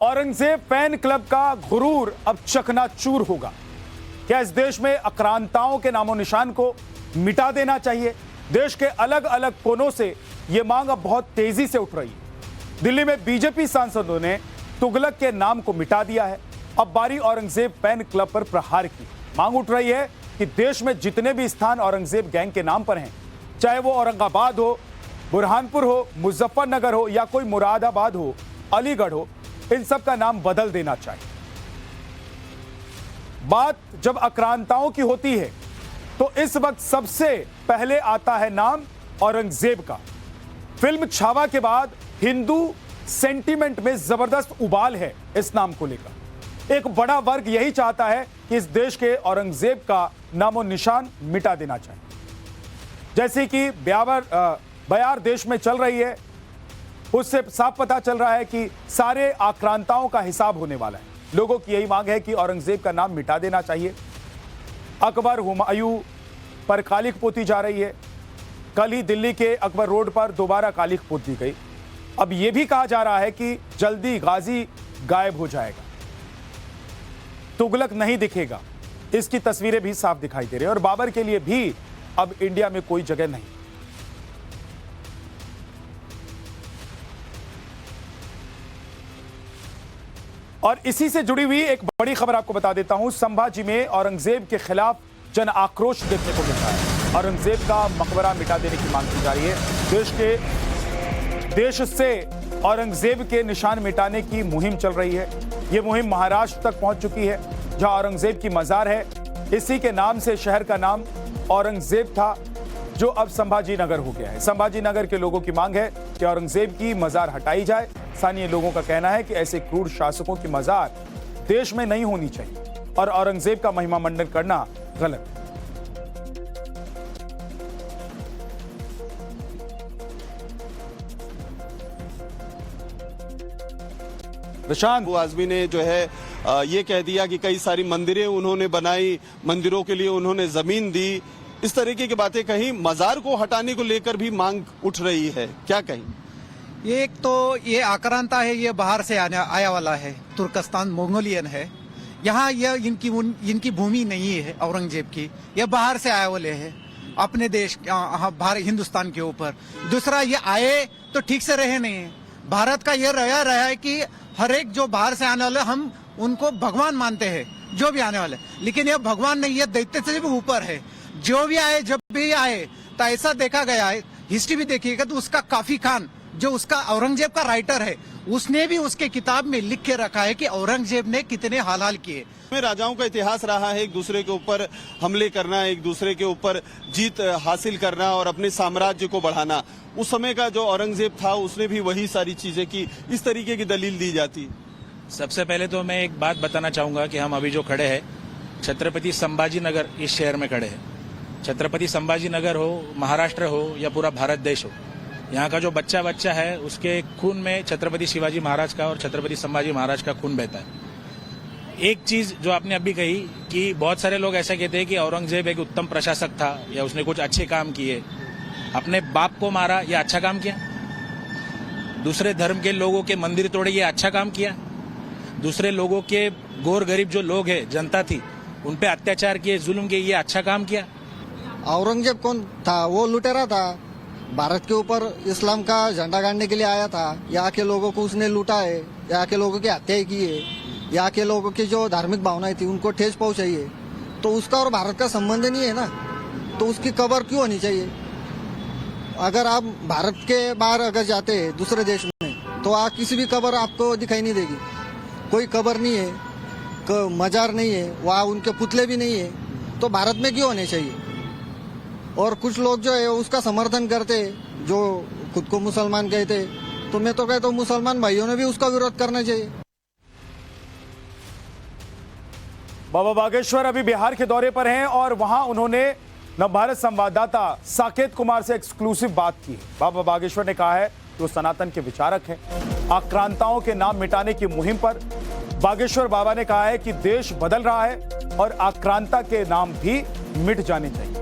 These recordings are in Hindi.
औरंगजेब फैन क्लब का गुरूर अब चकनाचूर होगा। क्या इस देश में आक्रांताओं के नामो निशान को मिटा देना चाहिए? देश के अलग अलग कोनों से यह मांग अब बहुत तेजी से उठ रही है। दिल्ली में बीजेपी सांसदों ने तुगलक के नाम को मिटा दिया है। अब बारी औरंगजेब फैन क्लब पर प्रहार की। मांग उठ रही है कि देश में जितने भी स्थान औरंगजेब गैंग के नाम पर हैं, चाहे वो औरंगाबाद हो, बुरहानपुर हो, मुजफ्फरनगर हो या कोई मुरादाबाद हो, अलीगढ़ हो, इन सब का नाम बदल देना चाहिए। बात जब आक्रांताओं की होती है तो इस वक्त सबसे पहले आता है नाम औरंगजेब का। फिल्म छावा के बाद हिंदू सेंटीमेंट में जबरदस्त उबाल है इस नाम को लेकर। एक बड़ा वर्ग यही चाहता है कि इस देश के औरंगजेब का नामो निशान मिटा देना चाहिए। जैसे कि बयार देश में चल रही है, उससे साफ पता चल रहा है कि सारे आक्रांताओं का हिसाब होने वाला है। लोगों की यही मांग है कि औरंगजेब का नाम मिटा देना चाहिए। अकबर हुमायूं पर कालिख पोती जा रही है। कल ही दिल्ली के अकबर रोड पर दोबारा कालिख पोती गई। अब यह भी कहा जा रहा है कि जल्दी गाजी गायब हो जाएगा, तुगलक नहीं दिखेगा। इसकी तस्वीरें भी साफ दिखाई दे रही है और बाबर के लिए भी अब इंडिया में कोई जगह नहीं। और इसी से जुड़ी हुई एक बड़ी खबर आपको बता देता हूं। संभाजी में औरंगजेब के खिलाफ जन आक्रोश देखने को मिल रहा है। औरंगजेब का मकबरा मिटा देने की मांग की जा रही है। देश से औरंगजेब के निशान मिटाने की मुहिम चल रही है। यह मुहिम महाराष्ट्र तक पहुंच चुकी है, जहां औरंगजेब की मजार है। इसी के नाम से शहर का नाम औरंगजेब था, जो अब संभाजी नगर हो गया है। संभाजी नगर के लोगों की मांग है कि औरंगजेब की मजार हटाई जाए। स्थानीय लोगों का कहना है कि ऐसे क्रूर शासकों की मजार देश में नहीं होनी चाहिए और औरंगजेब का महिमा मंडन करना गलत है। प्रशांत आजमी ने जो है ये कह दिया कि कई सारी मंदिरें उन्होंने बनाई, मंदिरों के लिए उन्होंने जमीन दी, इस तरीके की बातें कही। मजार को हटाने को लेकर भी मांग उठ रही है, क्या कहीं? एक तो ये आक्रांता है, ये बाहर से आया वाला है, तुर्कस्तान मंगोलियन है। यहाँ यह इनकी भूमि नहीं है औरंगजेब की, ये बाहर से आए वाले हैं अपने देश भारत हिंदुस्तान के ऊपर। दूसरा, ये आए तो ठीक से रहे नहीं है। भारत का ये रहा है कि हर एक जो बाहर से आने वाले हम उनको भगवान मानते हैं, जो भी आने वाले, लेकिन ये भगवान नहीं, ये दैत्य से भी ऊपर है। जो भी आए, जब भी आए, तो ऐसा देखा गया है, हिस्ट्री भी देखिएगा तो उसका काफी खान जो उसका औरंगजेब का राइटर है, उसने भी उसके किताब में लिख के रखा है कि औरंगजेब ने कितने हाल किए। राजाओं का इतिहास रहा है एक दूसरे के ऊपर हमले करना, एक दूसरे के ऊपर जीत हासिल करना और अपने साम्राज्य को बढ़ाना। उस समय का जो औरंगजेब था उसने भी वही सारी चीजें की। इस तरीके की दलील दी जाती। सबसे पहले तो मैं एक बात बताना चाहूंगा कि हम अभी जो खड़े हैं छत्रपति संभाजी नगर इस शहर में खड़े हैं। छत्रपति संभाजी नगर हो, महाराष्ट्र हो या पूरा भारत देश हो, यहाँ का जो बच्चा है उसके खून में छत्रपति शिवाजी महाराज का और छत्रपति संभाजी महाराज का खून बहता है। एक चीज जो आपने अभी कही कि बहुत सारे लोग ऐसा कहते हैं कि औरंगजेब एक उत्तम प्रशासक था या उसने कुछ अच्छे काम किए, अपने बाप को मारा, ये अच्छा काम किया। दूसरे धर्म के लोगों के मंदिर तोड़े, ये अच्छा काम किया। दूसरे लोगों के गोर गरीब जो लोग हैं, जनता थी, उन पे अत्याचार किए, जुल्म किए, ये अच्छा काम किया। औरंगजेब कौन था? वो लुटेरा था। भारत के ऊपर इस्लाम का झंडा गाड़ने के लिए आया था। यहाँ के लोगों को उसने लूटा है, यहाँ के लोगों की हत्या की है, यहाँ के लोगों की जो धार्मिक भावनाएं थी उनको ठेस पहुंचाई है। तो उसका और भारत का संबंध नहीं है ना, तो उसकी कबर क्यों होनी चाहिए? अगर आप भारत के बाहर अगर जाते हैं दूसरे देश में, तो आप किसी भी कबर आपको दिखाई नहीं देगी। कोई कबर नहीं है, मजार नहीं है, वहाँ उनके पुतले भी नहीं है, तो भारत में क्यों होने चाहिए? और कुछ लोग जो है उसका समर्थन करते, जो खुद को मुसलमान कहते, तो मैं तो कहता हूँ मुसलमान भाइयों ने भी उसका विरोध करना चाहिए। बाबा बागेश्वर अभी बिहार के दौरे पर हैं और वहां उन्होंने नवभारत संवाददाता साकेत कुमार से एक्सक्लूसिव बात की। बाबा बागेश्वर ने कहा है कि वो सनातन के विचारक हैं। आक्रांताओं के नाम मिटाने की मुहिम पर बागेश्वर बाबा ने कहा है कि देश बदल रहा है और आक्रांता के नाम भी मिट जाने चाहिए।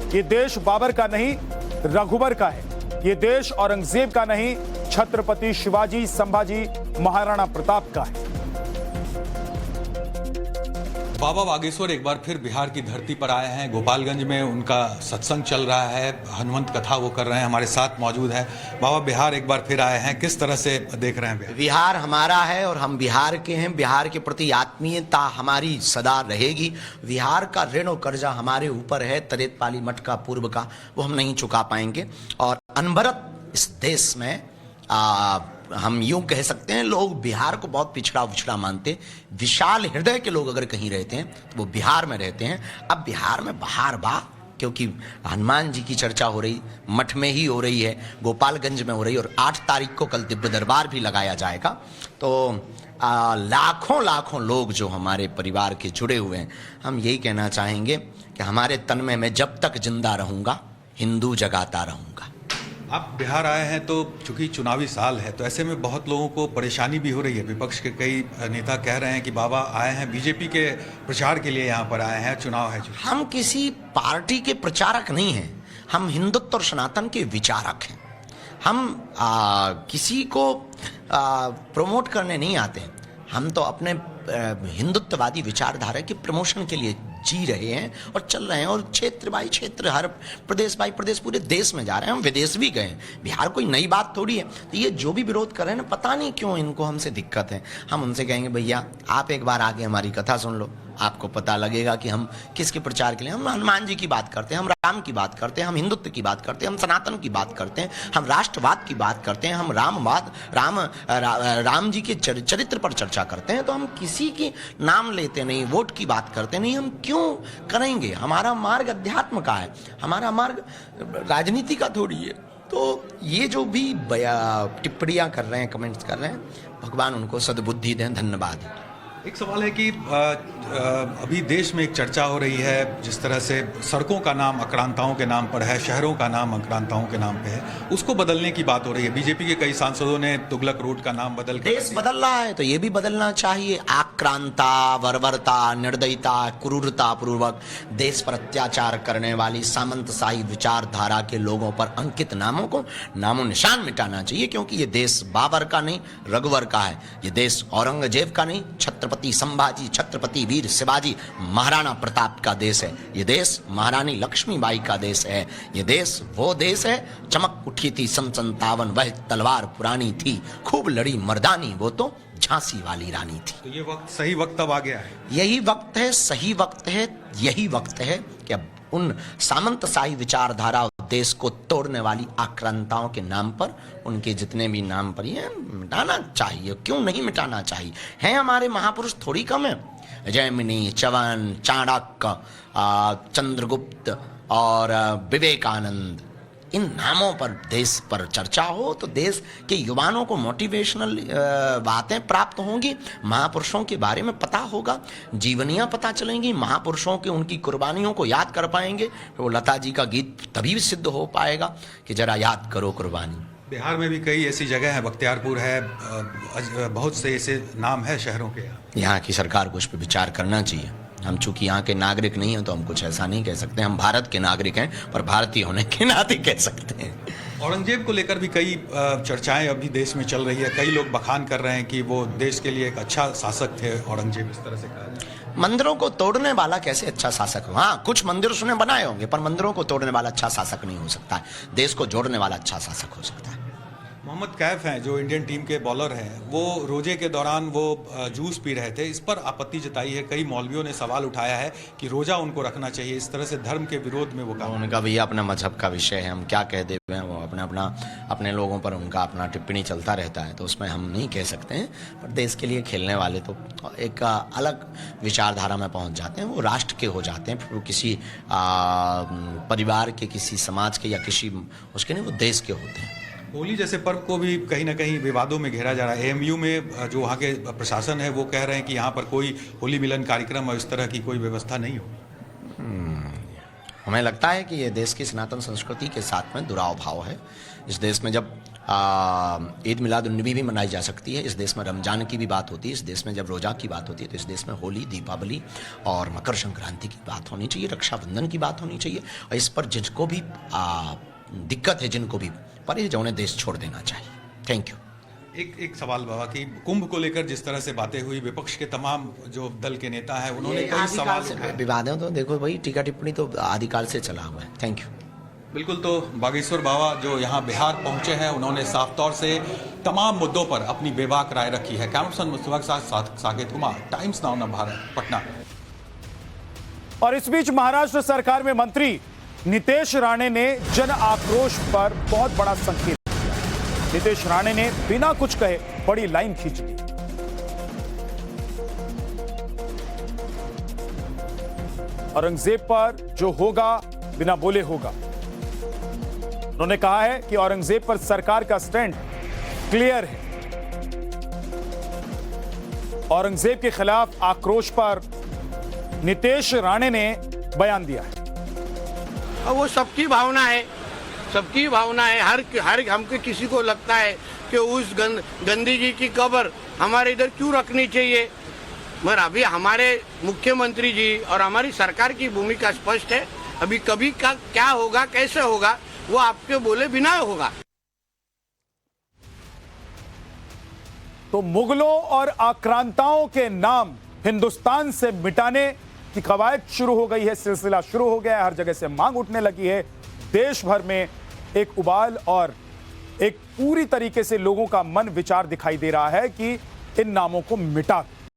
ये देश बाबर का नहीं, रघुबर का है। ये देश औरंगजेब का नहीं, छत्रपति शिवाजी संभाजी महाराणा प्रताप का है। बाबा बागेश्वर एक बार फिर बिहार की धरती पर आए हैं। गोपालगंज में उनका सत्संग चल रहा है, हनुमंत कथा वो कर रहे हैं, हमारे साथ मौजूद है। बाबा बिहार एक बार फिर आए हैं, किस तरह से देख रहे हैं? बिहार हमारा है और हम बिहार के हैं। बिहार के प्रति आत्मीयता हमारी सदा रहेगी। बिहार का ऋण और कर्जा हमारे ऊपर है, तरेत पाली मठ का पूर्व का, वो हम नहीं चुका पाएंगे। और अनवरत इस देश में हम यूं कह सकते हैं, लोग बिहार को बहुत पिछड़ा मानते। विशाल हृदय के लोग अगर कहीं रहते हैं तो वो बिहार में रहते हैं। अब बिहार में बहार बा, क्योंकि हनुमान जी की चर्चा हो रही, मठ में ही हो रही है, गोपालगंज में हो रही, और 8 तारीख को कल दिव्य दरबार भी लगाया जाएगा। तो लाखों लोग जो हमारे परिवार के जुड़े हुए हैं, हम यही कहना चाहेंगे कि हमारे तन में मैं जब तक जिंदा रहूंगा हिंदू जगाता रहूंगा। आप बिहार आए हैं तो चूंकि चुनावी साल है, तो ऐसे में बहुत लोगों को परेशानी भी हो रही है। विपक्ष के कई नेता कह रहे हैं कि बाबा आए हैं बीजेपी के प्रचार के लिए, यहाँ पर आए हैं, चुनाव है। हम किसी पार्टी के प्रचारक नहीं हैं, हम हिंदुत्व और सनातन के विचारक हैं। हम किसी को प्रमोट करने नहीं आते हैं, हम तो अपने हिंदुत्ववादी विचारधारा के प्रमोशन के लिए जी रहे हैं और चल रहे हैं। और क्षेत्र बाई क्षेत्र, हर प्रदेश बाई प्रदेश, पूरे देश में जा रहे हैं। हम विदेश भी गए, बिहार कोई नई बात थोड़ी है। तो ये जो भी विरोध कर रहे हैं ना, पता नहीं क्यों इनको हमसे दिक्कत है। हम उनसे कहेंगे भैया आप एक बार आके हमारी कथा सुन लो, आपको पता लगेगा कि हम किसके प्रचार के लिए। हम हनुमान जी की बात करते हैं, हम राम की बात करते हैं, हम हिंदुत्व की बात करते हैं, हम सनातन की बात करते हैं, हम राष्ट्रवाद की बात करते हैं, हम राम जी के चरित्र पर चर्चा करते हैं। तो हम किसी की नाम लेते नहीं, वोट की बात करते नहीं। हम क्यों करेंगे? हमारा मार्ग अध्यात्म का है, हमारा मार्ग राजनीति का थोड़ी है। तो ये जो भी टिप्पणियां कर रहे हैं, कमेंट्स कर रहे हैं, भगवान उनको सद्बुद्धि दें। धन्यवाद। एक सवाल है कि अभी देश में एक चर्चा हो रही है, जिस तरह से सड़कों का नाम आक्रांताओं के नाम पर है, शहरों का नाम आक्रांताओं के नाम पे है, उसको बदलने की बात हो रही है। बीजेपी के कई सांसदों ने तुगलक रोड का नाम बदल कर, देश बदल रहा है तो ये भी बदलना चाहिए। आक्रांता, बर्बरता, निर्दयता, क्रूरता पूर्वक देश पर अत्याचार करने वाली सामंतशाही विचारधारा के लोगों पर अंकित नामों को नामो निशान मिटाना चाहिए। क्योंकि ये देश बाबर का नहीं, रघुवर का है। ये देश औरंगजेब का नहीं, छत्रपति संभाजी, छत्रपति वीर शिवाजी, महाराणा प्रताप का देश है। ये देश महारानी लक्ष्मीबाई का देश है। ये देश वो देश है, चमक उठी थी सन 57, वह तलवार पुरानी थी, खूब लड़ी मर्दानी, वो तो झांसी वाली रानी थी। तो ये वक्त, सही वक्त अब आ गया है। यही वक्त है, सही वक्त है, यही वक्त है कि अब उन सामंतशाही विचारधारा, देश को तोड़ने वाली आक्रांताओं के नाम पर, उनके जितने भी नाम पर, ये मिटाना चाहिए। क्यों नहीं मिटाना चाहिए? हैं हमारे महापुरुष थोड़ी कम है। जैमिनी, च्यवन, चाणक्य, चंद्रगुप्त और विवेकानंद, इन नामों पर देश पर चर्चा हो तो देश के युवाओं को मोटिवेशनल बातें प्राप्त होंगी, महापुरुषों के बारे में पता होगा, जीवनियां पता चलेंगी, महापुरुषों के उनकी कुर्बानियों को याद कर पाएंगे। वो लता जी का गीत तभी सिद्ध हो पाएगा कि जरा याद करो कुर्बानी। बिहार में भी कई ऐसी जगह है, बख्तियारपुर है, बहुत से ऐसे नाम है शहरों के। यहाँ की सरकार को उस पर विचार करना चाहिए। हम चूंकि यहाँ के नागरिक नहीं हैं तो हम कुछ ऐसा नहीं कह सकते। हम भारत के नागरिक हैं, पर भारतीय होने के नाते कह सकते हैं। औरंगजेब को लेकर भी कई चर्चाएं अभी देश में चल रही है। कई लोग बखान कर रहे हैं कि वो देश के लिए एक अच्छा शासक थे औरंगजेब, इस तरह से कहा जाए। मंदिरों को तोड़ने वाला कैसे अच्छा शासक हो? हाँ, कुछ मंदिर उसने बनाए होंगे, पर मंदिरों को तोड़ने वाला अच्छा शासक नहीं हो सकता है। देश को जोड़ने वाला अच्छा शासक हो सकता है। मोहम्मद कैफ हैं जो इंडियन टीम के बॉलर हैं, वो रोजे के दौरान वो जूस पी रहे थे। इस पर आपत्ति जताई है, कई मौलवियों ने सवाल उठाया है कि रोजा उनको रखना चाहिए। इस तरह से धर्म के विरोध में वो कहा। उनका भैया अपना मजहब का विषय है, हम क्या कह दे हैं। वो अपने लोगों पर उनका अपना टिप्पणी चलता रहता है, तो उसमें हम नहीं कह सकते हैं। पर देश के लिए खेलने वाले तो एक अलग विचारधारा में पहुंच जाते हैं, वो राष्ट्र के हो जाते हैं। फिर वो किसी परिवार के, किसी समाज के या किसी उसके नहीं, वो देश के होते हैं। होली जैसे पर्व को भी कहीं ना कहीं विवादों में घेरा जा रहा है। एएमयू में जो वहाँ के प्रशासन है वो कह रहे हैं कि यहाँ पर कोई होली मिलन कार्यक्रम और इस तरह की कोई व्यवस्था नहीं हो। हमें लगता है कि ये देश की सनातन संस्कृति के साथ में दुराव भाव है। इस देश में जब ईद मिलाद-उन-नबी भी मनाई जा सकती है, इस देश में रमजान की भी बात होती है, इस देश में जब रोजा की बात होती है, तो इस देश में होली, दीपावली और मकर संक्रांति की बात होनी चाहिए, रक्षाबंधन की बात होनी चाहिए। और इस पर जिनको भी दिक्कत है, जिनको भी परहेज, उन्हें देश छोड़ देना चाहिए। Thank you. एक सवाल बाबा कि कुंभ को लेकर जिस तरह से बातें हुई, विपक्ष के तमाम जो दल के नेता हैं उन्होंने कई सवाल उठाए। विवाद है तो देखो भाई, टीका टिप्पणी तो आदिकाल से चला हुआ है। Thank you. बिल्कुल, तो बागेश्वर बाबा जो यहाँ बिहार पहुंचे हैं उन्होंने साफ तौर से तमाम मुद्दों पर अपनी बेबाक राय रखी है। कैमरामैन मुस्तफा के साथ साकेत कुमार, टाइम्स नाउ नवभारत, पटना। और इस बीच महाराष्ट्र सरकार में मंत्री नितेश राणे ने जन आक्रोश पर बहुत बड़ा संकेत दिया। नितेश राणे ने बिना कुछ कहे बड़ी लाइन खींच दी। औरंगजेब पर जो होगा बिना बोले होगा। उन्होंने कहा है कि औरंगजेब पर सरकार का स्टैंड क्लियर है। औरंगजेब के खिलाफ आक्रोश पर नितेश राणे ने बयान दिया है। वो सबकी भावना है, सबकी भावना है। हर हमको किसी को लगता है कि उस गांधी जी की कब्र हमारे इधर क्यों रखनी चाहिए, मगर अभी हमारे मुख्यमंत्री जी और हमारी सरकार की भूमिका स्पष्ट है। अभी कभी का क्या होगा, कैसे होगा, वो आपके बोले बिना होगा। तो मुगलों और आक्रांताओं के नाम हिंदुस्तान से मिटाने की कवायद शुरू हो गई है, सिलसिला शुरू हो गया है। हर जगह से मांग उठने लगी है। देश भर में एक उबाल और एक पूरी तरीके से लोगों का मन विचार दिखाई दे रहा है कि इन नामों को मिटा